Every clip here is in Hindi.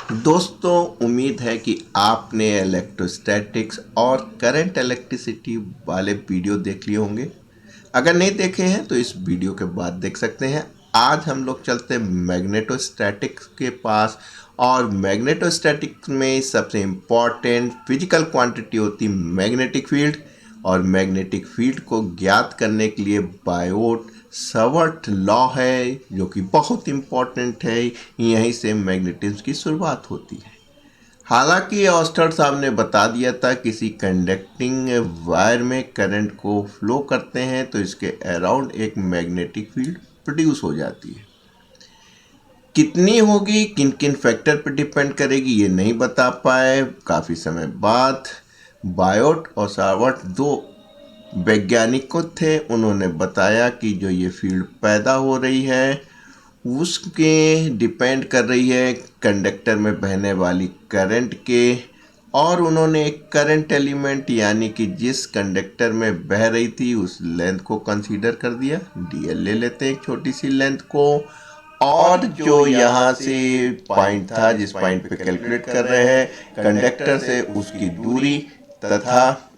दोस्तों, उम्मीद है कि आपने इलेक्ट्रोस्टैटिक्स और करंट इलेक्ट्रिसिटी वाले वीडियो देख लिए होंगे। अगर नहीं देखे हैं तो इस वीडियो के बाद देख सकते हैं। आज हम लोग चलते हैं मैग्नेटोस्टैटिक्स के पास। और मैग्नेटोस्टैटिक्स में सबसे इम्पॉर्टेंट फिजिकल क्वांटिटी होती है मैग्नेटिक फील्ड। और मैग्नेटिक फील्ड को ज्ञात करने के लिए बायोट सावर्ट लॉ है, जो कि बहुत इम्पॉर्टेंट है। यहीं से मैग्नेटिज्म की शुरुआत होती है। हालांकि ऑस्टर साहब ने बता दिया था किसी कंडक्टिंग वायर में करंट को फ्लो करते हैं तो इसके अराउंड एक मैग्नेटिक फील्ड प्रोड्यूस हो जाती है। कितनी होगी, किन किन फैक्टर पर डिपेंड करेगी, ये नहीं बता पाए। काफ़ी समय बाद बायोट और सावर्ट दो वैज्ञानिकों थे, उन्होंने बताया कि जो ये फील्ड पैदा हो रही है उसके डिपेंड कर रही है कंडक्टर में बहने वाली करंट के। और उन्होंने एक करंट एलिमेंट यानी कि जिस कंडक्टर में बह रही थी उस लेंथ को कंसीडर कर दिया। डीएल ले लेते हैं एक छोटी सी लेंथ को। और जो यहाँ से पॉइंट था, जिस पॉइंट पे कैलकुलेट कर रहे हैं कंडक्टर से उसकी दूरी तथा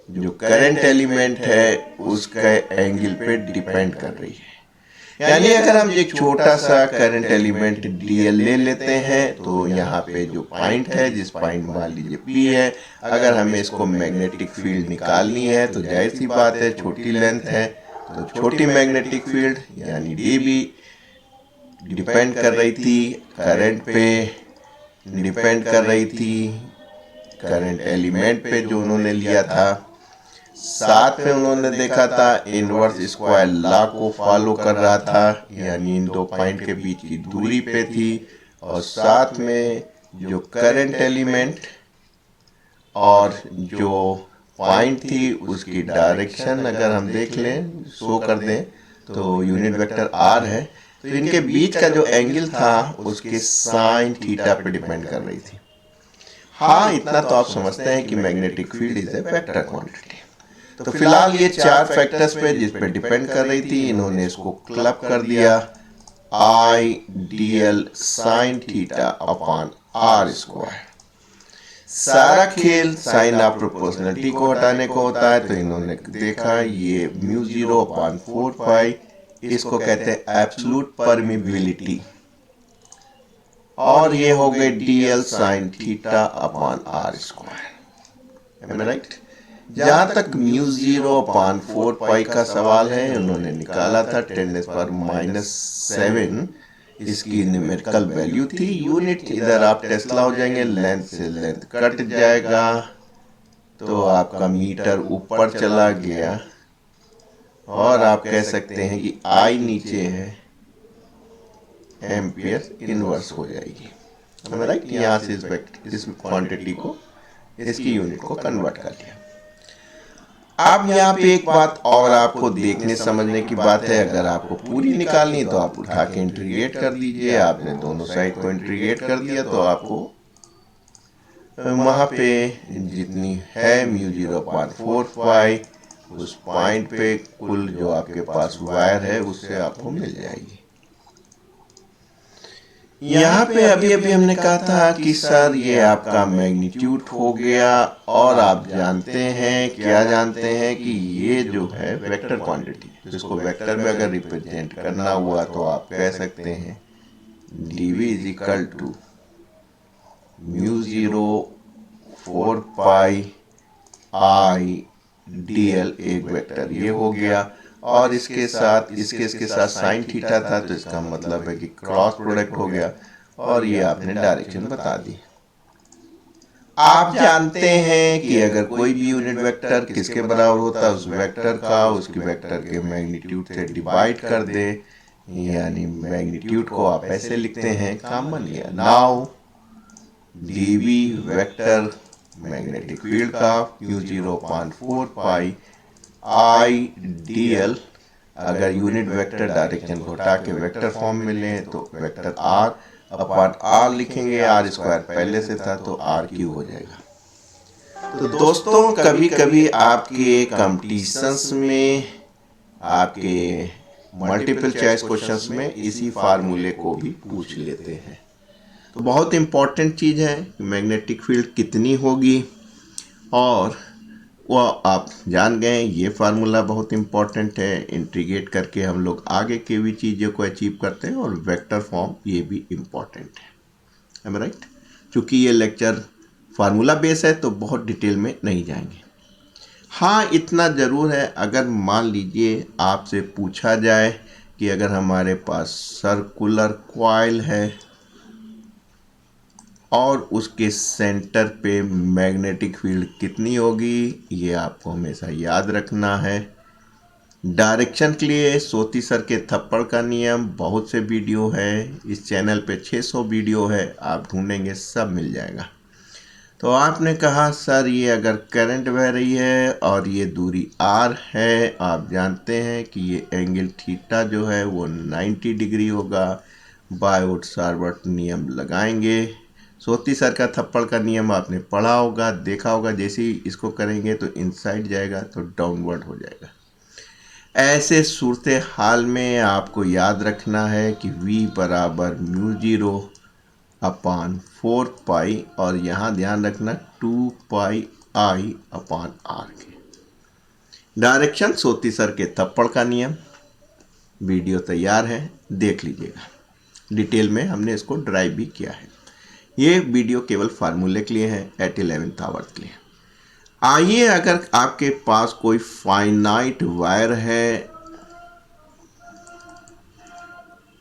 जो करंट एलिमेंट है उसके एंगल पे डिपेंड कर रही है। यानी अगर हम एक छोटा सा करंट एलिमेंट डीएल ले लेते हैं तो यहाँ पे जो पॉइंट है, जिस पॉइंट मान लीजिए पी है, अगर हमें इसको मैग्नेटिक फील्ड निकालनी है तो जाहिर सी बात है छोटी लेंथ है तो छोटी मैग्नेटिक फील्ड यानी डी भी डिपेंड कर रही थी करंट पे, डिपेंड कर रही थी करंट एलिमेंट पे जो उन्होंने लिया था। साथ में उन्होंने देखा था इनवर्स स्क्वायर लॉ को फॉलो कर रहा था, यानी इन दो पॉइंट के बीच की दूरी पे थी। और साथ में जो करंट एलिमेंट और जो पॉइंट थी उसकी डायरेक्शन अगर हम देख लें, शो कर दें तो यूनिट वेक्टर आर है, तो इनके बीच का जो एंगल था उसके साइन थीटा पे डिपेंड कर रही थी। हाँ, इतना तो आप समझते हैं कि magnetic field is a vector quantity. तो फिलहाल ये चार फैक्टर्स पे जिस पे डिपेंड कर रही थी, इन्होंने इसको क्लब कर दिया I D L sine theta upon R square. सारा खेल साइन ऑफ प्रोपोर्शनलिटी को हटाने को होता है, तो इन्होंने देखा ये म्यू 0/4 पाई, इसको कहते हैं एब्सोल्यूट परमिबिलिटी। और ये हो गए D L sine theta upon R square. Am I right? जहाँ तक म्यू 0/4 पाई का सवाल है, उन्होंने निकाला था 10⁻⁻7 इसकी न्यूमेरिकल वैल्यू थी। यूनिट इधर आप टेस्ला हो जाएंगे, लेंथ से लेंथ कट जाएगा तो आपका मीटर ऊपर चला गया और आप कह सकते हैं कि आई नीचे है, एम्पियर इनवर्स हो जाएगी। हमें राइट यहाँ से इस क्वांटिटी को, इसकी यूनिट को कन्वर्ट कर लिया। अब यहाँ पे एक बात और आपको देखने समझने की बात है, अगर आपको पूरी निकालनी तो आप उठा के इंटीग्रेट कर दीजिए। आपने दोनों साइड को इंटीग्रेट कर दिया तो आपको वहाँ पे जितनी है म्यू 0/4 पाई उस पॉइंट पे कुल जो आपके पास वायर है उससे आपको मिल जाएगी। यहाँ पे अभी अभी हमने कहा था कि सर ये आपका मैग्नीट्यूड हो गया, और आप जानते हैं, क्या जानते हैं कि ये जो है वेक्टर क्वांटिटी, जिसको वेक्टर में अगर रिप्रेजेंट करना हुआ तो आप कह सकते हैं dv is equal to mu 0/4 pi I dl, एक वेक्टर ये हो गया। और इसके साथ साइन थीटा था, तो इसका मतलब है कि क्रॉस प्रोडक्ट हो गया और ये आपने डायरेक्शन बता दी। आप जानते हैं कि अगर कोई भी यूनिट वेक्टर किसके बराबर होता है, उस वेक्टर का उसकी वेक्टर के मैग्नीट्यूड से डिवाइड कर दे, यानी मैग्नीट्यूड को आप ऐसे लिखते हैं, कॉमन लिया। Now D V vector magnetic field का mu 0/4 pi I D L, अगर यूनिट वेक्टर डायरेक्शन को हटा के वेक्टर फॉर्म में लें तो वेक्टर आर अपॉन आर लिखेंगे। आर स्क्वायर पहले से था तो आर क्यूब हो जाएगा। तो दोस्तों, कभी कभी आपके कंपटीशंस में, आपके मल्टीपल चॉइस क्वेश्चंस में इसी फार्मूले को भी पूछ लेते हैं। तो बहुत इम्पॉर्टेंट चीज़ है कि मैग्नेटिक फील्ड कितनी होगी, और वो आप जान गए। ये फार्मूला बहुत इम्पॉर्टेंट है, इंटीग्रेट करके हम लोग आगे के भी चीज़ों को अचीव करते हैं, और वेक्टर फॉर्म ये भी इम्पॉर्टेंट है राइट। चूँकि ये लेक्चर फार्मूला बेस है तो बहुत डिटेल में नहीं जाएंगे। हाँ, इतना ज़रूर है, अगर मान लीजिए आपसे पूछा जाए कि अगर हमारे पास सर्कुलर कॉइल है और उसके सेंटर पे मैग्नेटिक फील्ड कितनी होगी, ये आपको हमेशा याद रखना है। डायरेक्शन के लिए सोती सर के थप्पड़ का नियम बहुत से वीडियो है, इस चैनल पे 600 वीडियो है, आप ढूंढेंगे सब मिल जाएगा। तो आपने कहा सर ये अगर करंट बह रही है और ये दूरी r है, आप जानते हैं कि ये एंगल थीटा जो है वो 90 डिग्री होगा। बायोट-सावर्त नियम लगाएंगे। सोती सर का थप्पड़ का नियम आपने पढ़ा होगा, देखा होगा, जैसे ही इसको करेंगे तो इनसाइड जाएगा तो डाउनवर्ड हो जाएगा। ऐसे सूरत हाल में आपको याद रखना है कि v बराबर μ0 अपान 4 पाई, और यहाँ ध्यान रखना 2 पाई आई अपान r के। डायरेक्शन सोती सर के थप्पड़ का नियम, वीडियो तैयार है, देख लीजिएगा। डिटेल में हमने इसको ड्राइव भी किया है। ये वीडियो केवल फार्मूले के लिए है, एट 11th आवर के लिए। आइए, अगर आपके पास कोई फाइनाइट वायर है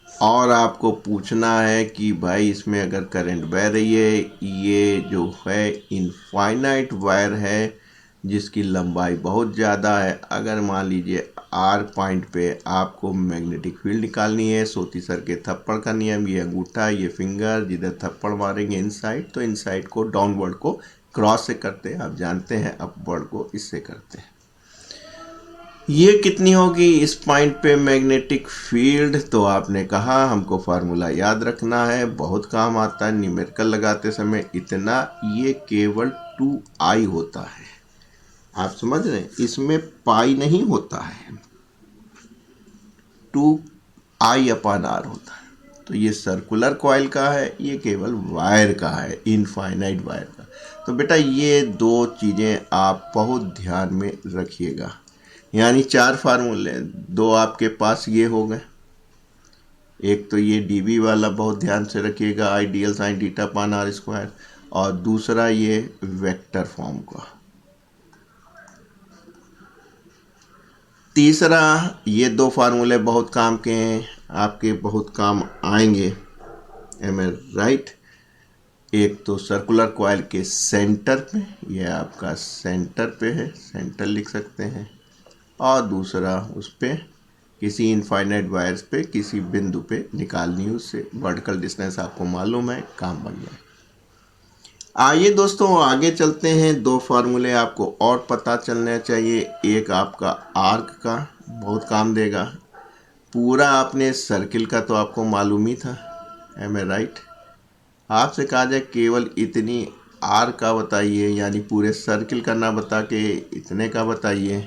और आपको पूछना है कि भाई इसमें अगर करंट बह रही है, ये जो है इनफाइनाइट वायर है जिसकी लंबाई बहुत ज़्यादा है, अगर मान लीजिए आर पॉइंट पे आपको मैग्नेटिक फील्ड निकालनी है, सोती सर के थप्पड़ का नियम, ये अंगूठा, ये फिंगर, जिधर थप्पड़ मारेंगे इनसाइड, तो इनसाइड को डाउनवर्ड को क्रॉस से करते हैं, आप जानते हैं, अपवर्ड को इससे करते हैं। ये कितनी होगी इस पॉइंट पे मैग्नेटिक फील्ड, तो आपने कहा हमको फार्मूला याद रखना है, बहुत काम आता है न्यूमेरिकल लगाते समय। इतना, ये केवल 2i होता है, आप समझ रहे हैं, इसमें पाई नहीं होता है, 2i अपान r होता है। तो ये सर्कुलर कॉइल का है, ये केवल वायर का है, इनफाइनाइट वायर का। तो बेटा ये दो चीज़ें आप बहुत ध्यान में रखिएगा, यानी 4 फार्मूले, 2 आपके पास ये हो गए। एक तो ये dv वाला बहुत ध्यान से रखिएगा, ideal sine theta upon r square, और दूसरा ये वेक्टर फॉर्म का। तीसरा, ये 2 फार्मूले बहुत काम के हैं, आपके बहुत काम आएंगे, एम आई राइट। एक तो सर्कुलर कॉइल के सेंटर पे, ये आपका सेंटर पे है, सेंटर लिख सकते हैं, और दूसरा उस पे किसी इनफाइनाइट वायर्स पे किसी बिंदु पे निकालनी है, उससे वर्टिकल डिस्टेंस आपको मालूम है, काम बन जाए। आइए दोस्तों आगे चलते हैं। 2 फार्मूले आपको और पता चलने चाहिए। एक आपका आर्क का बहुत काम देगा, पूरा आपने सर्किल का तो आपको मालूम ही था, एम आई राइट। आपसे कहा जाए केवल इतनी आर का बताइए, यानी पूरे सर्किल का ना बता के इतने का बताइए,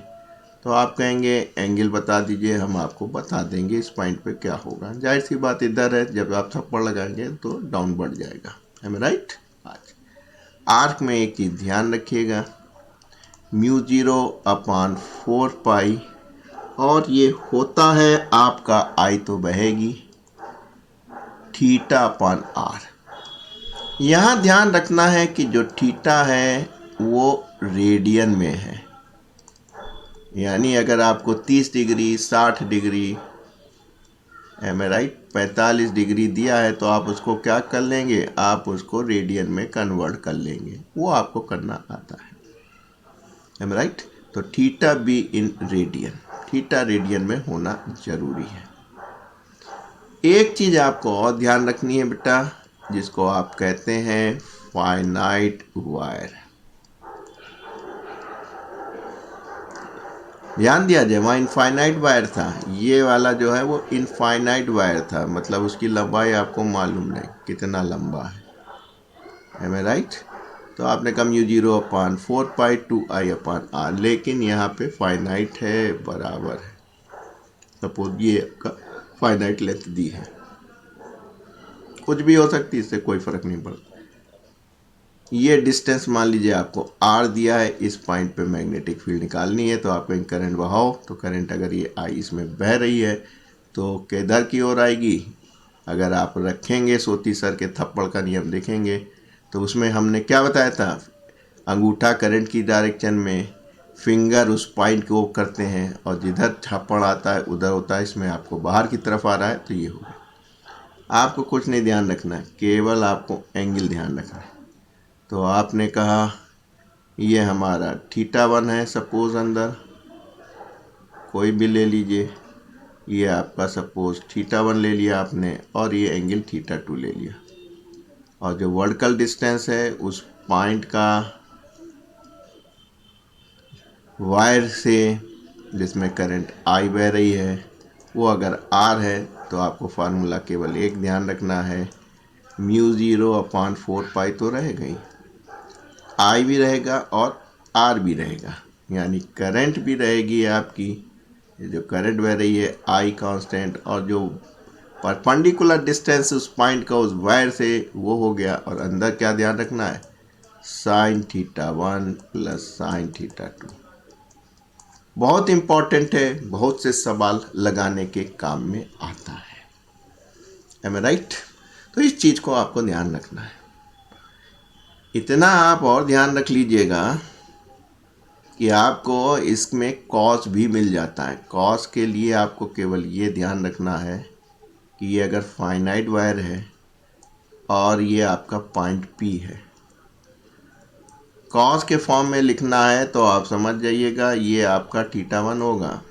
तो आप कहेंगे एंगल बता दीजिए, हम आपको बता देंगे इस पॉइंट पे क्या होगा। जाहिर सी बात इधर है, जब आप थप्पड़ लगाएंगे तो डाउन बढ़ जाएगा, है राइट। आज आर्क में एक चीज़ ध्यान रखिएगा, μ0 अपान 4 पाई, और ये होता है आपका आई तो बहेगी थीटा अपान r। यहाँ ध्यान रखना है कि जो थीटा है वो रेडियन में है, यानी अगर आपको 30 degree, 60 degree, M I right, 45 degree दिया है तो आप उसको क्या कर लेंगे, आप उसको रेडियन में कन्वर्ट कर लेंगे, वो आपको करना आता है, एम आई राइट। तो theta be in radian, theta radian में होना जरूरी है। एक चीज़ आपको और ध्यान रखनी है बेटा, जिसको आप कहते हैं फाइनाइट वायर। ध्यान दिया जाए, वहाँ इनफाइनाइट वायर था, ये वाला जो है वो इनफाइनाइट वायर था, मतलब उसकी लंबाई आपको मालूम नहीं कितना लंबा है आई राइट। तो आपने कहा μ0 अपान 4 पाई 2i अपान r, लेकिन यहाँ पे फाइनाइट है, बराबर है, सपोज ये आपका फाइनाइट लेंथ दी है, कुछ भी हो सकती है, इससे कोई फर्क नहीं पड़ता। ये डिस्टेंस मान लीजिए आपको आर दिया है, इस पॉइंट पे मैग्नेटिक फील्ड निकालनी है, तो आप कहीं करंट बहाओ, तो करंट अगर ये आई इसमें बह रही है तो किधर की ओर आएगी। अगर आप रखेंगे सोती सर के थप्पड़ का नियम देखेंगे तो उसमें हमने क्या बताया था, अंगूठा करंट की डायरेक्शन में, फिंगर उस पॉइंट को करते हैं और जिधर थप्पड़ आता है उधर होता है। इसमें आपको बाहर की तरफ आ रहा है तो ये होगा। आपको कुछ नहीं ध्यान रखना है, केवल आपको एंगल ध्यान रखना है। तो आपने कहा ये हमारा θ1 है, सपोज अंदर कोई भी ले लीजिए, ये आपका सपोज θ1 ले लिया आपने और ये एंगल θ2 ले लिया। और जो वर्टिकल डिस्टेंस है उस पॉइंट का वायर से जिसमें करंट आई बह रही है वो अगर आर है तो आपको फार्मूला केवल एक ध्यान रखना है, μ0/4π तो रहेगा ही, आई भी रहेगा और आर भी रहेगा, यानी करंट भी रहेगी आपकी, जो करंट बह रही है आई कांस्टेंट, और जो परपेंडिकुलर डिस्टेंस उस पॉइंट का उस वायर से वो हो गया। और अंदर क्या ध्यान रखना है, sin θ1 प्लस sin θ2। बहुत इम्पॉर्टेंट है, बहुत से सवाल लगाने के काम में आता है। M I right? तो इस चीज़ को आपको ध्यान रखना है। इतना आप और ध्यान रख लीजिएगा कि आपको इसमें कॉस भी मिल जाता है। कॉस के लिए आपको केवल ये ध्यान रखना है कि ये अगर फाइनाइट वायर है और ये आपका पॉइंट पी है, कॉस के फॉर्म में लिखना है तो आप समझ जाइएगा ये आपका θ1 होगा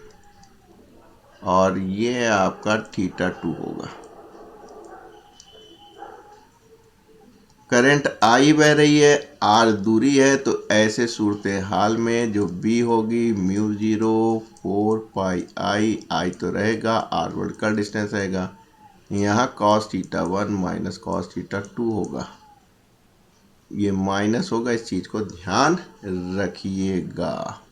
और ये आपका θ2 होगा। करंट आई बह रही है, आर दूरी है, तो ऐसे सूरत हाल में जो बी होगी μ0/4πi, आई तो रहेगा, आर वर्टिकल डिस्टेंस रहेगा, यहाँ cos θ1 माइनस cos θ2 होगा, ये माइनस होगा। इस चीज़ को ध्यान रखिएगा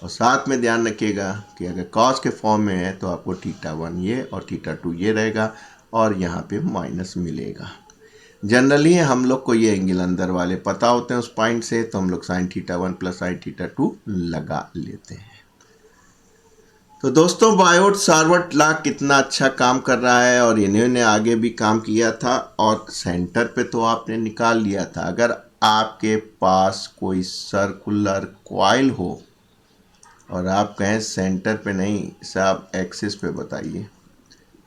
और साथ में ध्यान रखिएगा कि अगर cos के फॉर्म में है तो आपको θ1 ये और θ2 ये रहेगा और यहाँ पे माइनस मिलेगा। जनरली हम लोग को ये एंगल अंदर वाले पता होते हैं उस पॉइंट से, तो हम लोग sin θ1 प्लस sin θ2 लगा लेते हैं। तो दोस्तों बायोट सावर्ट लॉ कितना अच्छा काम कर रहा है और इन्होंने आगे भी काम किया था और सेंटर पे तो आपने निकाल लिया था। अगर आपके पास कोई सर्कुलर कॉइल हो और आप कहें सेंटर पे नहीं, इसे आप एक्सिस पे बताइए,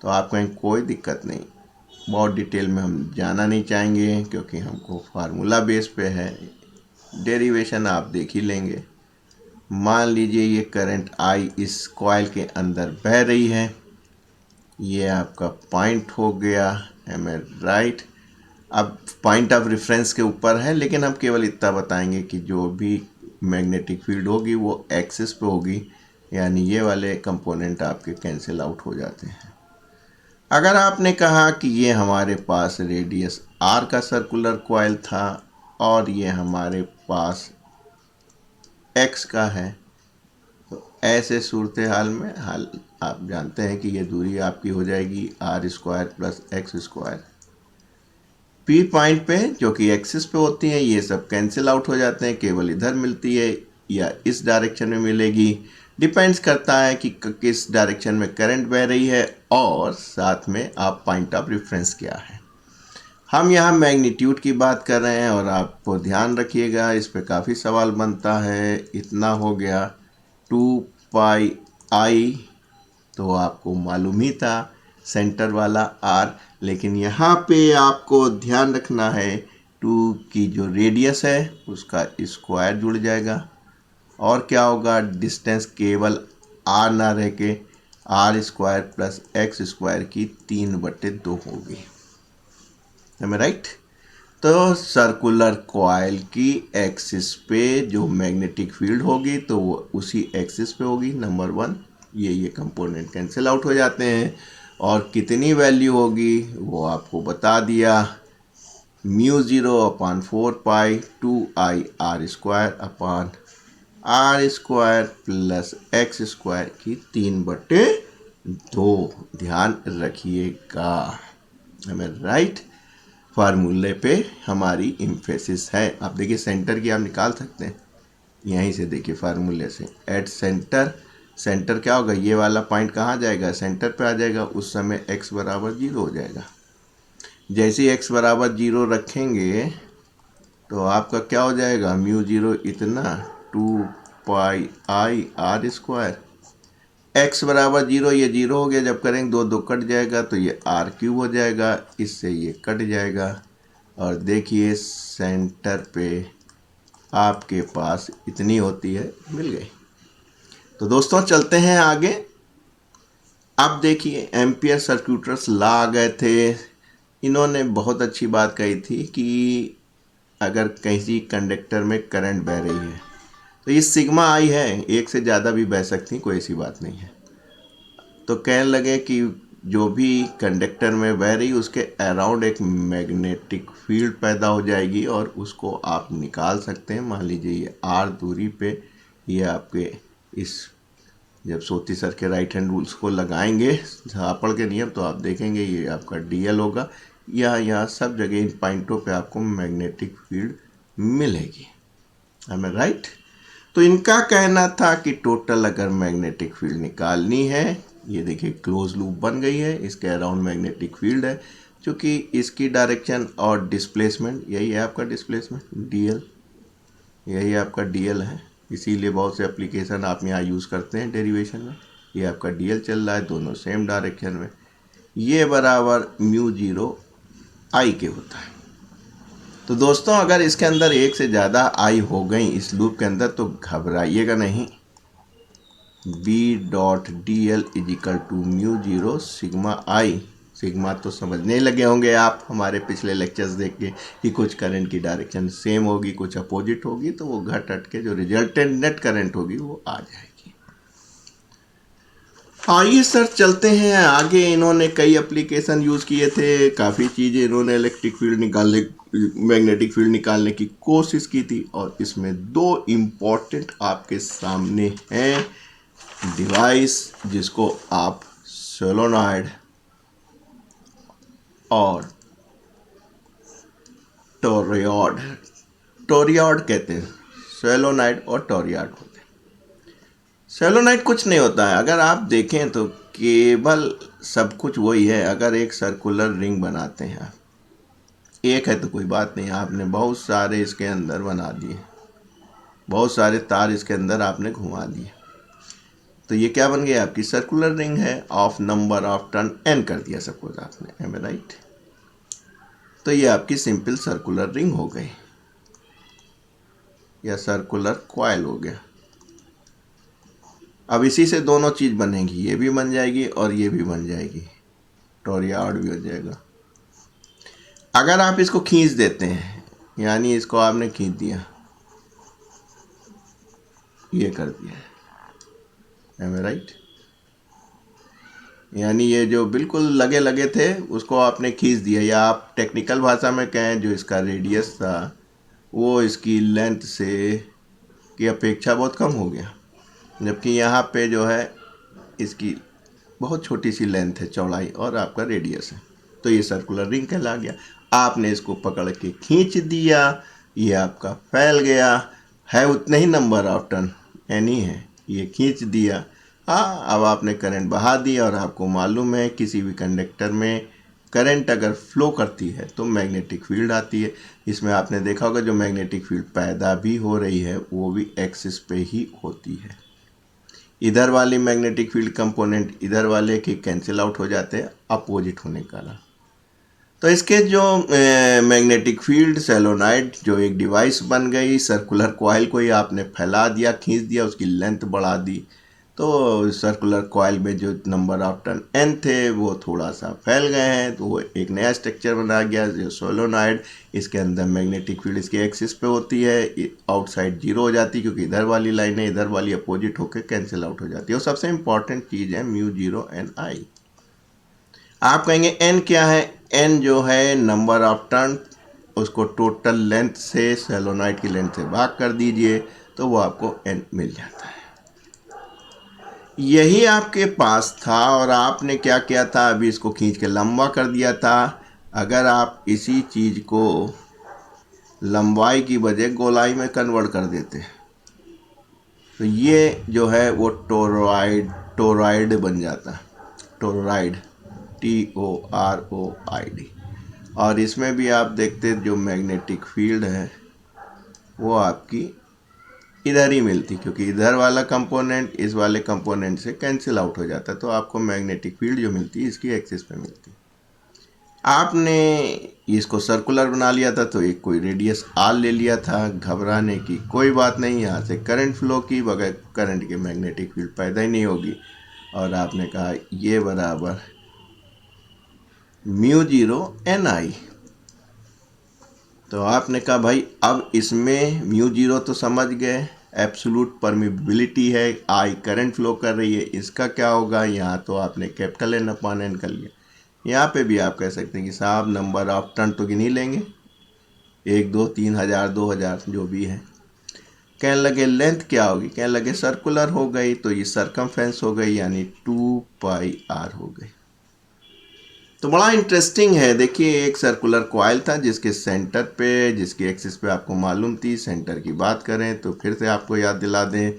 तो आप कहें कोई दिक्कत नहीं। बहुत डिटेल में हम जाना नहीं चाहेंगे क्योंकि हमको फार्मूला बेस पे है, डेरिवेशन आप देख ही लेंगे। मान लीजिए ये करंट आई इस कॉइल के अंदर बह रही है, ये आपका पॉइंट हो गया, एम आई राइट? अब पॉइंट ऑफ रेफरेंस के ऊपर है, लेकिन हम केवल इतना बताएंगे कि जो भी मैग्नेटिक फील्ड होगी वो एक्सिस पे होगी, यानी ये वाले कंपोनेंट आपके कैंसिल आउट हो जाते हैं। अगर आपने कहा कि ये हमारे पास रेडियस आर का सर्कुलर कॉइल था और ये हमारे पास एक्स का है, तो ऐसे सूरत हाल में आप जानते हैं कि ये दूरी आपकी हो जाएगी r² plus x²। P point पे जो कि एक्सिस पे होती हैं ये सब कैंसिल आउट हो जाते हैं, केवल इधर मिलती है या इस डायरेक्शन में मिलेगी, डिपेंड्स करता है कि किस डायरेक्शन में करंट बह रही है और साथ में आप पॉइंट ऑफ रेफरेंस क्या है। हम यहाँ मैग्नीट्यूड की बात कर रहे हैं और आपको ध्यान रखिएगा, इस पे काफ़ी सवाल बनता है। इतना हो गया 2πi, तो आपको मालूम ही था सेंटर वाला r, लेकिन यहाँ पे आपको ध्यान रखना है 2 की जो रेडियस है उसका स्क्वायर जुड़ जाएगा और क्या होगा, डिस्टेंस केवल r ना रह के r² प्लस x² की 3/2 होगी। है मैं राइट? तो सर्कुलर कॉइल की एक्सिस पे जो मैग्नेटिक फील्ड होगी तो वो उसी एक्सिस पे होगी। नंबर 1, ये कंपोनेंट कैंसिल आउट हो जाते हैं और कितनी वैल्यू होगी वो आपको बता दिया, μ0/4π 2i r² प्लस x² की 3/2। ध्यान रखिएगा। हमें राइट फार्मूले पे हमारी एम्फेसिस है। आप देखिए सेंटर की आप निकाल सकते हैं यहीं से, देखिए फार्मूले से एट सेंटर, सेंटर क्या होगा, ये वाला पॉइंट कहाँ जाएगा, सेंटर पे आ जाएगा, उस समय x बराबर 0 हो जाएगा। जैसे ही x बराबर 0 रखेंगे तो आपका क्या हो जाएगा, म्यू 0 इतना 2πi/r²। x बराबर 0, ये 0 हो गया, जब करेंगे दो दो कट जाएगा तो ये r³ हो जाएगा, इससे ये कट जाएगा और देखिए सेंटर पे आपके पास इतनी होती है, मिल गई। तो दोस्तों चलते हैं आगे। अब देखिए एम्पियर सर्क्यूटर्स लॉ आ गए थे। इन्होंने बहुत अच्छी बात कही थी कि अगर किसी कंडक्टर में करंट बह रही है तो ये सिग्मा आई है, एक से ज़्यादा भी बह सकती, कोई ऐसी बात नहीं है। तो कहने लगे कि जो भी कंडक्टर में बह रही उसके अराउंड एक मैग्नेटिक फील्ड पैदा हो जाएगी और उसको आप निकाल सकते हैं। मान लीजिए ये r दूरी पे, ये आपके इस जब सोती सर के राइट हैंड रूल्स को लगाएंगे झापड़ के नियम तो आप देखेंगे ये आपका dl होगा। यहाँ सब जगह इन पॉइंटों पे आपको मैग्नेटिक फील्ड मिलेगी, हमें राइट। तो इनका कहना था कि टोटल अगर मैग्नेटिक फील्ड निकालनी है, ये देखिए क्लोज लूप बन गई है, इसके अराउंड मैग्नेटिक फील्ड है, क्योंकि इसकी डायरेक्शन और डिस्प्लेसमेंट यही है आपका डिस्प्लेसमेंट dl, यही आपका dl है। इसीलिए बहुत से एप्लीकेशन आप यहाँ यूज़ करते हैं डेरिवेशन में। ये आपका dl चल रहा है, दोनों सेम डायरेक्शन में। ये बराबर म्यू 0 I के होता है। तो दोस्तों अगर इसके अंदर एक से ज़्यादा आई हो गई इस लूप के अंदर तो घबराइएगा नहीं। B.dl = म्यू 0 सिग्मा आई। सिग्मा तो समझने लगे होंगे आप हमारे पिछले लेक्चर्स देख के कि कुछ करंट की डायरेक्शन सेम होगी, कुछ अपोजिट होगी, तो वो घट हट के जो रिजल्टेंट नेट करंट होगी वो आ जाएगी। आइए सर चलते हैं आगे। इन्होंने कई एप्लीकेशन यूज़ किए थे, काफ़ी चीज़ें इन्होंने इलेक्ट्रिक फील्ड निकालने, मैग्नेटिक फील्ड निकालने की कोशिश की थी और इसमें दो इम्पॉर्टेंट आपके सामने हैं डिवाइस, जिसको आप सोलेनॉइड और टोरियॉड कहते हैं। सोलेनॉइड और टोरियॉड होते हैं। सोलेनॉइड कुछ नहीं होता है, अगर आप देखें तो केवल सब कुछ वही है। अगर एक सर्कुलर रिंग बनाते हैं आप, एक है तो कोई बात नहीं, आपने बहुत सारे इसके अंदर बना दिए, बहुत सारे तार इसके अंदर आपने घुमा दिए, तो ये क्या बन गया, आपकी सर्कुलर रिंग है। Of number of turn n कर दिया सपोज आपने, एम राइट। तो ये आपकी सिंपल सर्कुलर रिंग हो गई या सर्कुलर कॉइल हो गया। अब इसी से दोनों चीज़ बनेगी, ये भी बन जाएगी और ये भी बन जाएगी, टोरियॉड भी हो जाएगा। अगर आप इसको खींच देते हैं, यानी इसको आपने खींच दिया, ये कर दिया, एम राइट, यानी ये जो बिल्कुल लगे लगे थे उसको आपने खींच दिया, या आप टेक्निकल भाषा में कहें जो इसका रेडियस था वो इसकी लेंथ से की अपेक्षा बहुत कम हो गया, जबकि यहाँ पे जो है इसकी बहुत छोटी सी लेंथ है, चौड़ाई, और आपका रेडियस है, तो ये सर्कुलर रिंग कहला गया। आपने इसको पकड़ के खींच दिया, ये आपका फैल गया, है उतने ही नंबर ऑफ टर्न n ही है, ये खींच दिया। हाँ, अब आपने करंट बहा दिया और आपको मालूम है किसी भी कंडक्टर में करंट अगर फ्लो करती है तो मैग्नेटिक फील्ड आती है। इसमें आपने देखा होगा जो मैग्नेटिक फील्ड पैदा भी हो रही है वो भी एक्सिस पे ही होती है। इधर वाली मैग्नेटिक फील्ड कंपोनेंट इधर वाले के कैंसिल आउट हो जाते हैं अपोजिट होने के कारण। तो इसके जो मैग्नेटिक फील्ड सोलेनॉइड जो एक डिवाइस बन गई, सर्कुलर कॉइल को ही आपने फैला दिया, खींच दिया, उसकी लेंथ बढ़ा दी, तो सर्कुलर कॉइल में जो नंबर ऑफ टर्न n थे वो थोड़ा सा फैल गए हैं, तो वो एक नया स्ट्रक्चर बना गया जो सोलेनॉइड। इसके अंदर मैग्नेटिक फील्ड इसके एक्सिस पे होती है, आउटसाइड 0 हो जाती है क्योंकि इधर वाली लाइन है, इधर वाली अपोजिट होकर कैंसिल आउट हो जाती है। और सबसे इंपॉर्टेंट चीज़ है म्यू 0 n I। आप कहेंगे n क्या है, n जो है नंबर ऑफ टर्न, उसको टोटल लेंथ से, सोलेनॉइड की लेंथ से भाग कर दीजिए तो वो आपको n मिल जाता है। यही आपके पास था और आपने क्या किया था, अभी इसको खींच के लंबा कर दिया था। अगर आप इसी चीज़ को लंबाई की बजाय गोलाई में कन्वर्ट कर देते तो ये जो है वो टोरॉइड बन जाता है। Toroid, TOROID। और इसमें भी आप देखते जो मैग्नेटिक फील्ड है वो आपकी इधर ही मिलती, क्योंकि इधर वाला कंपोनेंट इस वाले कंपोनेंट से कैंसिल आउट हो जाता है, तो आपको मैग्नेटिक फील्ड जो मिलती है इसकी एक्सिस पे मिलती है। आपने इसको सर्कुलर बना लिया था तो एक कोई रेडियस आर ले लिया था, घबराने की कोई बात नहीं। यहाँ से करंट फ्लो की, बगैर करंट के मैग्नेटिक फील्ड पैदा ही नहीं होगी। और आपने कहा ये बराबर μ0 Ni। तो आपने कहा भाई अब इसमें μ0 तो समझ गए, एब्सोलूट परमिबिलिटी है, आई करंट फ्लो कर रही है, इसका क्या होगा। यहाँ तो आपने कैपिटल N/N कर लिया। यहाँ पे भी आप कह सकते हैं कि साहब नंबर ऑफ टर्न तो गिन ही लेंगे, 1 2 3 हज़ार 2000 जो भी है। कहने लगे लेंथ क्या होगी, कहने लगे सर्कुलर हो गई तो ये सरकमफेरेंस हो गई, यानी 2πr हो गई। तो बड़ा इंटरेस्टिंग है। देखिए एक सर्कुलर कॉइल था जिसके सेंटर पे, जिसकी एक्सिस पे आपको मालूम थी। सेंटर की बात करें तो फिर से आपको याद दिला दें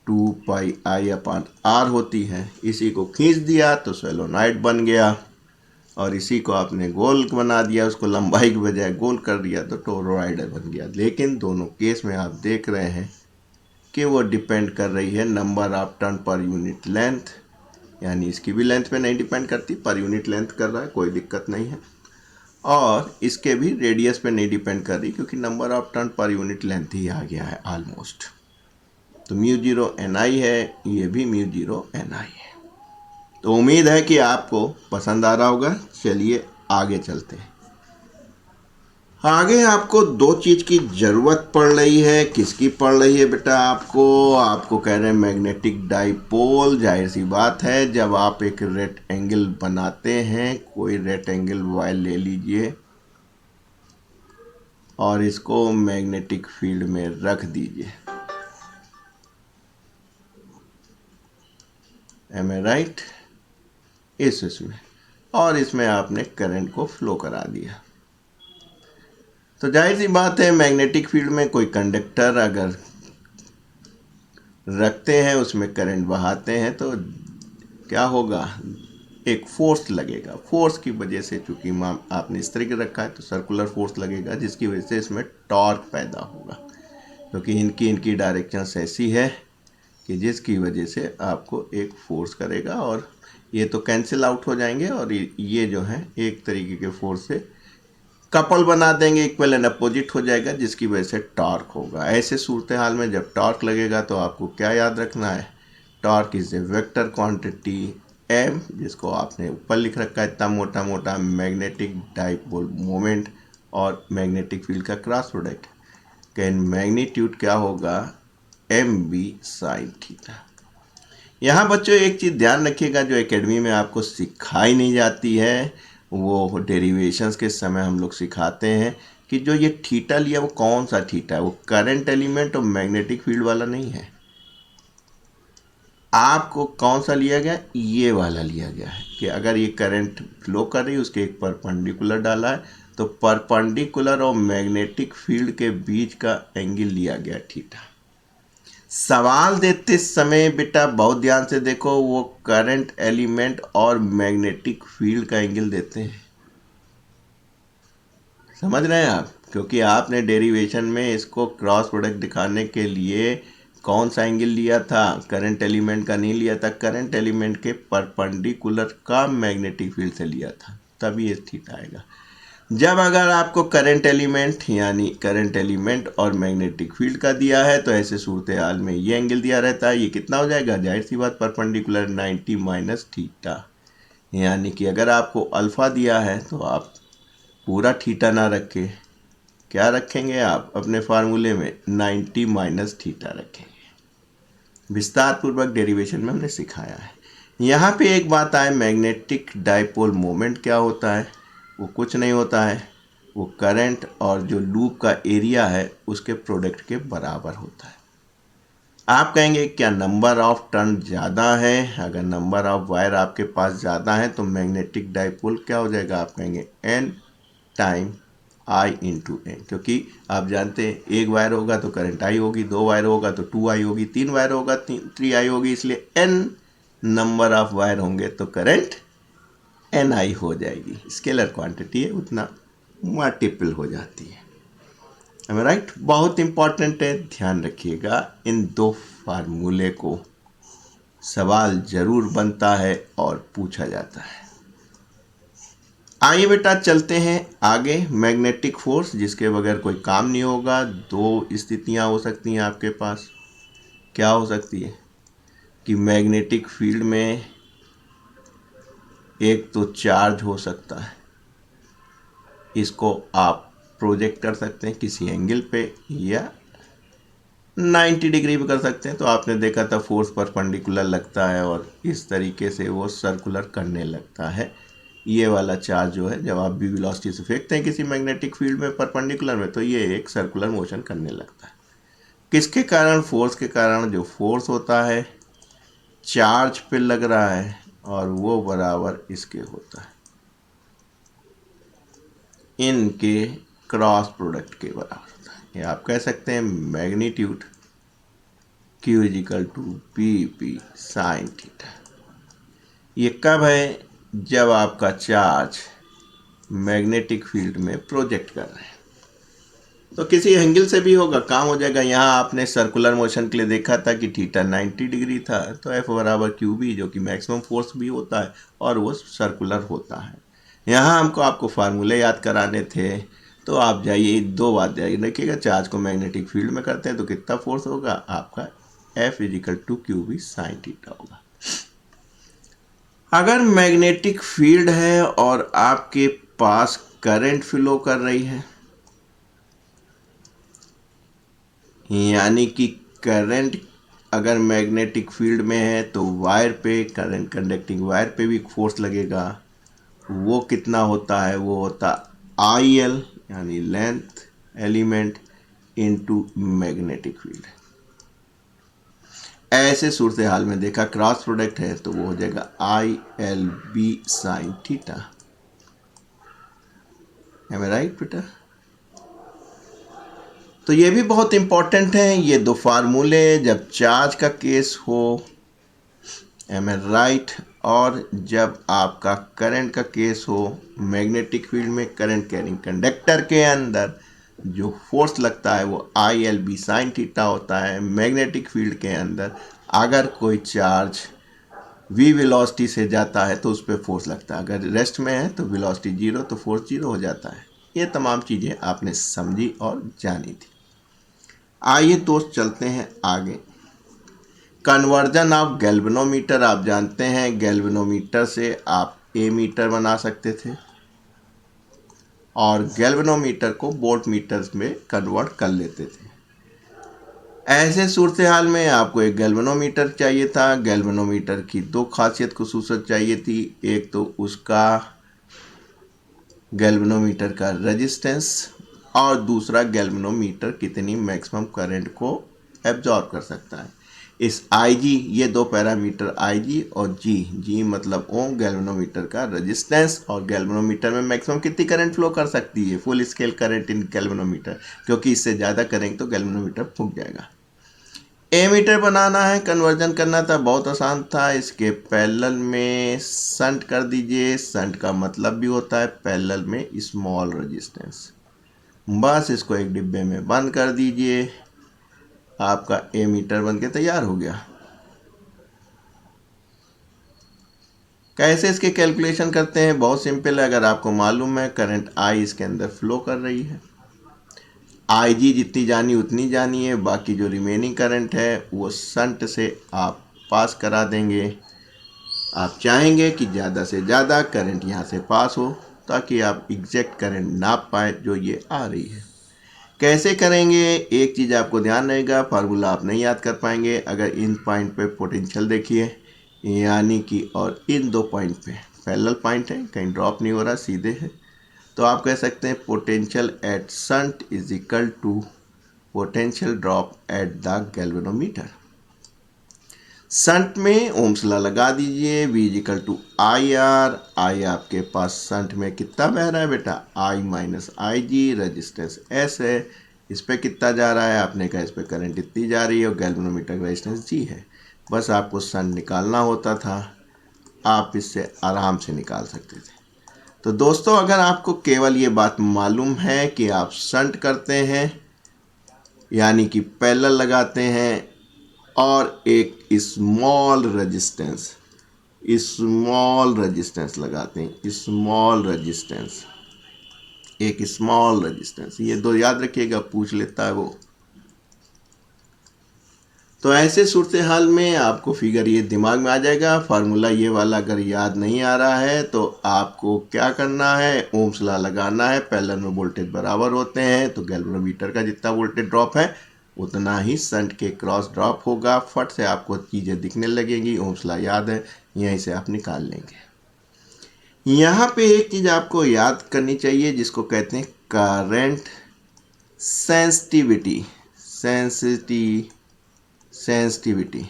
2πI/r होती है। इसी को खींच दिया तो सोलेनॉइड बन गया, और इसी को आपने गोल बना दिया, उसको लंबाई के बजाय गोल कर दिया तो टोरॉइड बन गया। लेकिन दोनों केस में आप देख रहे हैं कि वो डिपेंड कर रही है नंबर ऑफ टर्न पर यूनिट लेंथ, यानी इसकी भी लेंथ पे नहीं डिपेंड करती, पर यूनिट लेंथ कर रहा है, कोई दिक्कत नहीं है। और इसके भी रेडियस पे नहीं डिपेंड कर रही, क्योंकि नंबर ऑफ टर्न पर यूनिट लेंथ ही आ गया है ऑलमोस्ट। तो μ0 Ni है, ये भी μ0 Ni है। तो उम्मीद है कि आपको पसंद आ रहा होगा। चलिए आगे चलते हैं। आगे आपको दो चीज़ की ज़रूरत पड़ रही है। किसकी पड़ रही है बेटा? आपको कह रहे हैं मैग्नेटिक डाइपोल। जाहिर सी बात है, जब आप एक रेक्टेंगल बनाते हैं, कोई रेक्टेंगल वायर ले लीजिए और इसको मैग्नेटिक फील्ड में रख दीजिए। M I right? इसमें, और इसमें आपने करंट को फ्लो करा दिया। तो जाहिर सी बात है मैग्नेटिक फील्ड में कोई कंडक्टर अगर रखते हैं, उसमें करंट बहाते हैं, तो क्या होगा, एक फोर्स लगेगा। फोर्स की वजह से, चूंकि आपने इस तरीके रखा है तो सर्कुलर फोर्स लगेगा, जिसकी वजह से इसमें टॉर्क पैदा होगा, क्योंकि इनकी डायरेक्शंस ऐसी है कि जिसकी वजह से आपको एक फोर्स करेगा, और ये तो कैंसिल आउट हो जाएंगे, और ये जो है एक तरीके के फोर्स से कपल बना देंगे, इक्वल एंड अपोजिट हो जाएगा, जिसकी वजह से टॉर्क होगा। ऐसे सूरत हाल में जब टॉर्क लगेगा तो आपको क्या याद रखना है? Torque is a vector quantity m, जिसको आपने ऊपर लिख रखा है इतना मोटा मोटा, मैग्नेटिक डाइपोल मोमेंट और मैग्नेटिक फील्ड का क्रॉस प्रोडक्ट। कैन मैग्नीट्यूड क्या होगा? mb sin theta. यहाँ बच्चों एक चीज़ ध्यान रखिएगा जो एकेडमी में आपको सिखाई नहीं जाती है, वो डेरिवेशंस के समय हम लोग सिखाते हैं कि जो ये थीटा लिया वो कौन सा थीटा है, वो करंट एलिमेंट और मैग्नेटिक फील्ड वाला नहीं है। आपको कौन सा लिया गया? ये वाला लिया गया है कि अगर ये करंट फ्लो कर रही है, उसके एक परपेंडिकुलर डाला है, तो परपेंडिकुलर और मैग्नेटिक फील्ड के बीच का एंगल लिया गया थीटा। सवाल देते समय बेटा बहुत ध्यान से देखो, वो करंट एलिमेंट और मैग्नेटिक फील्ड का एंगल देते हैं। समझ रहे हैं आप? क्योंकि आपने डेरिवेशन में इसको क्रॉस प्रोडक्ट दिखाने के लिए कौन सा एंगल लिया था? करंट एलिमेंट का नहीं लिया था, करंट एलिमेंट के परपेंडिकुलर का मैग्नेटिक फील्ड से लिया था, तभी ये थीटा आएगा। जब अगर आपको करंट एलिमेंट, यानी करंट एलिमेंट और मैग्नेटिक फील्ड का दिया है, तो ऐसे सूरत हाल में ये एंगल दिया रहता है, ये कितना हो जाएगा? जाहिर सी बात परपेंडिकुलर 90 माइनस थीटा। यानी कि अगर आपको अल्फ़ा दिया है तो आप पूरा थीटा ना रखें, क्या रखेंगे आप अपने फार्मूले में? 90 माइनस थीटा रखेंगे। विस्तार पूर्वक डेरिवेशन में हमने सिखाया है। यहाँ पे एक बात आए, मैग्नेटिक डाइपोल मोमेंट क्या होता है? वो कुछ नहीं होता है, वो करंट और जो लूप का एरिया है उसके प्रोडक्ट के बराबर होता है। आप कहेंगे क्या नंबर ऑफ टर्न ज़्यादा है? अगर नंबर ऑफ वायर आपके पास ज़्यादा है तो मैग्नेटिक डाइपोल क्या हो जाएगा? आप कहेंगे n time I into N, क्योंकि आप जानते हैं एक वायर होगा तो करंट I होगी, दो वायर होगा तो 2I होगी, तीन वायर होगा 3I होगी, इसलिए n नंबर ऑफ वायर होंगे तो करंट NI हो जाएगी। स्केलर क्वांटिटी है, उतना मल्टीपल हो जाती है। राइट, बहुत इंपॉर्टेंट है, ध्यान रखिएगा इन दो फार्मूले को, सवाल जरूर बनता है और पूछा जाता है। आइए बेटा चलते हैं आगे। मैग्नेटिक फोर्स जिसके बगैर कोई काम नहीं होगा। दो स्थितियां हो सकती हैं आपके पास। क्या हो सकती है कि मैग्नेटिक फील्ड में एक तो चार्ज हो सकता है, इसको आप प्रोजेक्ट कर सकते हैं किसी एंगल पे या 90 डिग्री भी कर सकते हैं। तो आपने देखा था फोर्स परपेंडिकुलर लगता है और इस तरीके से वो सर्कुलर करने लगता है। ये वाला चार्ज जो है जब आप भी वेलोसिटी से फेंकते हैं किसी मैग्नेटिक फील्ड में परपेंडिकुलर में, तो ये एक सर्कुलर मोशन करने लगता है। किसके कारण? फोर्स के कारण। जो फोर्स होता है चार्ज पे लग रहा है और वो बराबर इसके होता है, इनके क्रॉस प्रोडक्ट के बराबर होता है। ये आप कह सकते हैं magnitude Q is equal to P P sine theta. ये कब है? जब आपका चार्ज मैग्नेटिक फील्ड में प्रोजेक्ट कर रहे हैं। तो किसी एंगल से भी होगा, काम हो जाएगा। यहाँ आपने सर्कुलर मोशन के लिए देखा था कि थीटा 90 डिग्री था, तो F बराबर क्यू बी, जो कि मैक्सिमम फोर्स भी होता है और वो सर्कुलर होता है। यहाँ हमको आपको फार्मूले याद कराने थे, तो आप जाइए, दो बात याद रखिएगा। चार्ज को मैग्नेटिक फील्ड में करते हैं तो कितना फोर्स होगा आपका? F is equal to Q B sine theta होगा। अगर मैग्नेटिक फील्ड है और आपके पास करंट फ्लो कर रही है, यानी कि करंट अगर मैग्नेटिक फील्ड में है तो वायर पे, करंट कंडक्टिंग वायर पे भी फोर्स लगेगा। वो कितना होता है? वो होता IL यानी length element into magnetic field. ऐसे सूरत हाल में देखा क्रॉस प्रोडक्ट है तो वो हो जाएगा ILB sine theta. M I right बेटा? तो ये भी बहुत इंपॉर्टेंट है, ये दो फार्मूले जब चार्ज का केस हो, एम आई राइट, और जब आपका करंट का केस हो मैग्नेटिक फील्ड में, करंट कैरिंग कंडक्टर के अंदर जो फोर्स लगता है वो ILB साइन थीटा होता है। मैग्नेटिक फील्ड के अंदर अगर कोई चार्ज v वेलोसिटी से जाता है तो उस पर फोर्स लगता है, अगर रेस्ट में है तो वेलोसिटी जीरो, तो फोर्स जीरो हो जाता है। ये तमाम चीज़ें आपने समझी और जानी थी। आइए दोस्त चलते हैं आगे। Conversion of galvanometer. आप जानते हैं गैल्वेनोमीटर से आप एमीटर बना सकते थे और गैल्वेनोमीटर को वोल्ट मीटर में कन्वर्ट कर लेते थे। ऐसे सूरत हाल में आपको एक गैल्वेनोमीटर चाहिए था। गैल्वेनोमीटर की दो खासियत खुसूसियत चाहिए थी। एक तो उसका गैल्वेनोमीटर का रेजिस्टेंस और दूसरा गैल्वेनोमीटर कितनी मैक्सिमम करंट को एब्जॉर्ब कर सकता है। इस IG, ये दो पैरामीटर IG और G मतलब ओम, गैल्वेनोमीटर का रेजिस्टेंस और गैल्वेनोमीटर में मैक्सिमम कितनी करंट फ्लो कर सकती है, full scale current in galvanometer, क्योंकि इससे ज़्यादा करेंगे तो गैल्वेनोमीटर फूक जाएगा। एमीटर बनाना है, कन्वर्जन करना था, बहुत आसान था। इसके पैरेलल में शंट कर दीजिए। शंट का मतलब भी होता है पैरेलल में स्मॉल रेजिस्टेंस। बस इसको एक डिब्बे में बंद कर दीजिए, आपका एमीटर बन के तैयार हो गया। कैसे इसके कैलकुलेशन करते हैं? बहुत सिंपल है। अगर आपको मालूम है करंट I इसके अंदर फ्लो कर रही है, IG जितनी जानी उतनी जानी है, बाकी जो रिमेनिंग करंट है वो शंट से आप पास करा देंगे। आप चाहेंगे कि ज़्यादा से ज़्यादा करंट यहाँ से पास हो ताकि आप एग्जैक्ट करंट नाप पाए जो ये आ रही है। कैसे करेंगे? एक चीज़ आपको ध्यान रहेगा, फार्मूला आप नहीं याद कर पाएंगे। अगर इन पॉइंट पे पोटेंशियल देखिए, यानी कि और इन दो पॉइंट पे पैरेलल पॉइंट है, कहीं ड्रॉप नहीं हो रहा, सीधे है, तो आप कह सकते हैं potential at shunt is equal to potential drop at the galvanometer. Shunt में ओम्स लॉ लगा दीजिए, V equal to I R. I आपके पास शंट में कितना बह रहा है बेटा, I minus I G. Resistance S है, इस पर कितना जा रहा है, आपने कहा इस पर करंट इतनी जा रही है और गैल्वेनोमीटर का रेजिस्टेंस G है। बस आपको शंट निकालना होता था, आप इससे आराम से निकाल सकते थे। तो दोस्तों अगर आपको केवल ये बात मालूम है कि आप शंट करते हैं यानी कि पैरेलल लगाते हैं और एक स्मॉल रेजिस्टेंस लगाते हैं, एक स्मॉल रेजिस्टेंस, ये दो याद रखिएगा, पूछ लेता है वो। तो ऐसे सूरत हाल में आपको फिगर ये दिमाग में आ जाएगा। फार्मूला ये वाला अगर याद नहीं आ रहा है तो आपको क्या करना है, ओम्स लॉ लगाना है। पैरेलल में वोल्टेज बराबर होते हैं तो गैल्वेनोमीटर का जितना वोल्टेज ड्रॉप है उतना ही शंट के क्रॉस ड्रॉप होगा। फट से आपको चीज़ें दिखने लगेंगी, ओम्स लॉ याद है, यहीं से आप निकाल लेंगे। यहाँ पे एक चीज़ आपको याद करनी चाहिए जिसको कहते हैं करंट सेंसिटिविटी,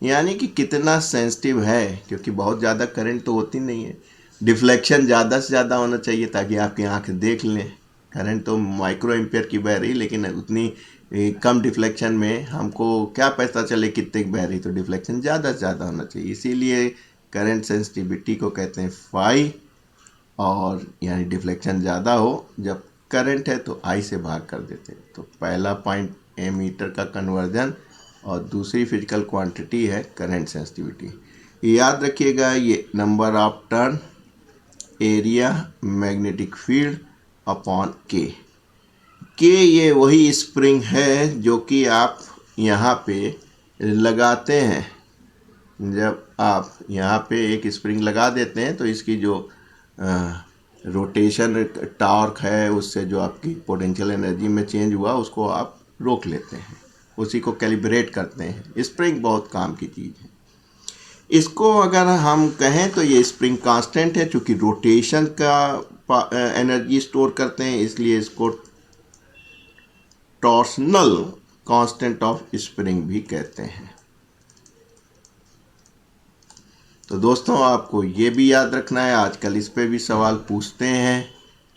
यानी कि कितना सेंसिटिव है, क्योंकि बहुत ज़्यादा करंट तो होती नहीं है। डिफ्लेक्शन ज़्यादा से ज़्यादा होना चाहिए ताकि आपकी आंख देख लें। करंट तो माइक्रो एम्पियर की बह रही, लेकिन उतनी कम डिफ्लेक्शन में हमको क्या पता चले कितने की बह रही, तो डिफ्लेक्शन ज़्यादा से ज़्यादा होना चाहिए। इसीलिए करंट सेंसिटिविटी को कहते हैं फाई, और यानी डिफ्लेक्शन ज़्यादा हो जब करंट है तो आई से भाग कर देते हैं। तो पहला पॉइंट एमीटर का कन्वर्जन और दूसरी फिजिकल क्वांटिटी है करंट सेंसिटिविटी। याद रखिएगा ये number of turn, area, magnetic field upon के ये वही स्प्रिंग है जो कि आप यहाँ पे लगाते हैं। जब आप यहाँ पे एक स्प्रिंग लगा देते हैं तो इसकी जो रोटेशन टॉर्क है उससे जो आपकी पोटेंशियल एनर्जी में चेंज हुआ उसको आप रोक लेते हैं, उसी को कैलिब्रेट करते हैं। स्प्रिंग बहुत काम की चीज़ है। इसको अगर हम कहें तो ये स्प्रिंग कांस्टेंट है, चूँकि रोटेशन का एनर्जी स्टोर करते हैं इसलिए इसको टॉर्सनल कांस्टेंट ऑफ स्प्रिंग भी कहते हैं। तो दोस्तों आपको ये भी याद रखना है, आजकल इस पे भी सवाल पूछते हैं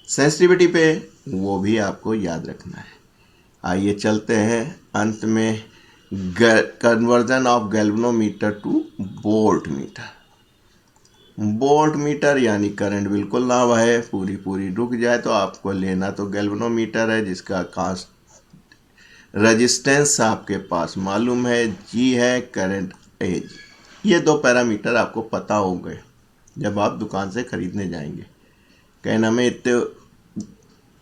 सेंसिटिविटी पे, वो भी आपको याद रखना है। आइए चलते हैं अंत में, conversion of galvanometer two volt meter यानी करंट बिल्कुल ना बहे, पूरी रुक जाए तो आपको लेना तो गैल्वेनोमीटर है जिसका कांस्ट रेजिस्टेंस आपके पास मालूम है, जी है, करंट एज। ये दो पैरामीटर आपको पता होंगे जब आप दुकान से खरीदने जाएंगे। कहना हमें इतने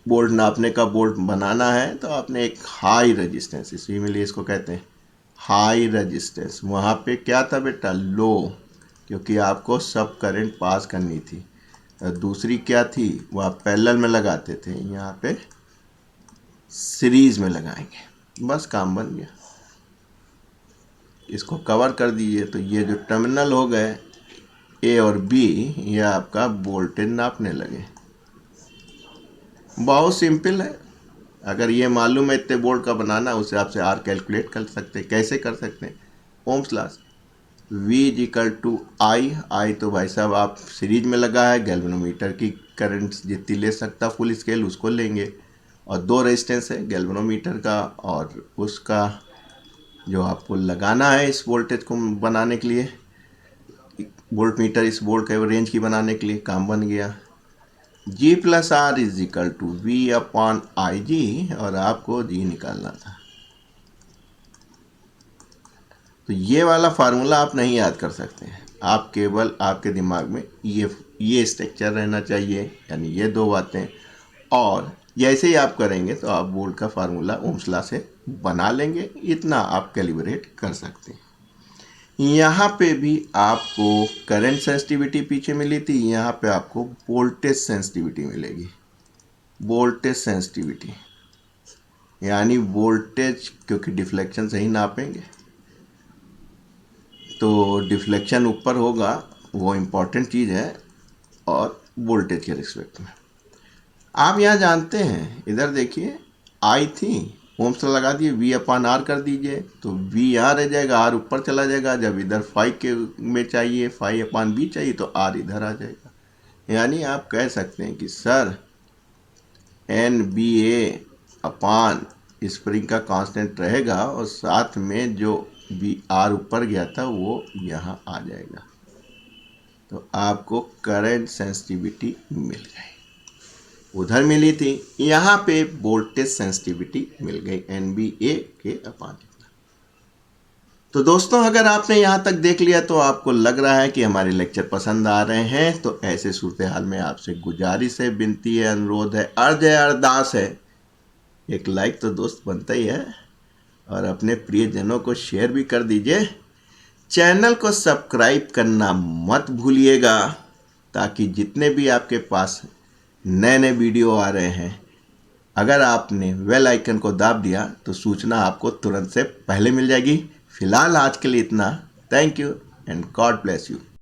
बोल्ट नापने का बोल्ट बनाना है तो आपने एक हाई रेजिस्टेंस, इसीलिए इसको कहते हैं हाई रेजिस्टेंस। वहाँ पे क्या था बेटा, लो, क्योंकि आपको सब करंट पास करनी थी। दूसरी क्या थी, वह पैरेलल में लगाते थे, यहाँ पे सीरीज में लगाएंगे, बस काम बन गया। इसको कवर कर दीजिए तो ये जो टर्मिनल हो गए ए और बी, ये आपका वोल्टेज नापने लगे। बहुत सिंपल है, अगर ये मालूम है इतने वोल्ट का बनाना, उसे आपसे आर कैलकुलेट कर सकते हैं। कैसे कर सकते हैं, ohm's law, V equal to I तो भाई साहब आप सीरीज में लगा है, गैल्वेनोमीटर की करंट जितनी ले सकता फुल स्केल उसको लेंगे, और दो रेजिस्टेंस है गैल्वेनोमीटर का और उसका जो आपको लगाना है इस वोल्टेज को बनाने के लिए, वोल्ट मीटर इस वोल्ट के रेंज की बनाने के लिए, काम बन गया। G plus R is equal to V upon I G, और आपको G निकालना था। तो ये वाला फार्मूला आप नहीं याद कर सकते हैं, आप केवल आपके दिमाग में ये स्ट्रक्चर रहना चाहिए, यानी ये दो बातें, और जैसे ही आप करेंगे तो आप वोल्ट का फार्मूला ओम्स लॉ से बना लेंगे। इतना आप कैलिब्रेट कर सकते हैं। यहाँ पे भी आपको करंट सेंसिटिविटी पीछे मिली थी, यहाँ पे आपको वोल्टेज सेंसिटिविटी मिलेगी। वोल्टेज सेंसिटिविटी यानी वोल्टेज, क्योंकि डिफ्लेक्शन से ही नापेंगे तो डिफ्लेक्शन ऊपर होगा, वो इम्पॉर्टेंट चीज़ है, और वोल्टेज के रिस्पेक्ट में। आप यहाँ जानते हैं, इधर देखिए आई थी ओम्स लगा दिए, V/R कर दीजिए तो V यहाँ रह जाएगा, R ऊपर चला जाएगा। जब इधर 5 के में चाहिए 5/B चाहिए तो R इधर आ जाएगा। यानी आप कह सकते हैं कि सर NBA अपान स्प्रिंग का कांस्टेंट रहेगा और साथ में जो VR ऊपर गया था वो यहाँ आ जाएगा। तो आपको करंट सेंसिटिविटी मिल गई, उधर मिली थी, यहाँ पे वोल्टेज सेंसिटिविटी मिल गई NBA के अपान। तो दोस्तों अगर आपने यहाँ तक देख लिया तो आपको लग रहा है कि हमारे लेक्चर पसंद आ रहे हैं, तो ऐसे सूरत हाल में आपसे गुजारिश है, विनती है, अनुरोध है, अर्ज है, अरदास है, एक लाइक तो दोस्त बनता ही है और अपने प्रियजनों को शेयर भी कर दीजिए। चैनल को सब्सक्राइब करना मत भूलिएगा ताकि जितने भी आपके पास नए नए वीडियो आ रहे हैं, अगर आपने बेल आइकन को दाब दिया तो सूचना आपको तुरंत से पहले मिल जाएगी। फिलहाल आज के लिए इतना। Thank you and God bless you.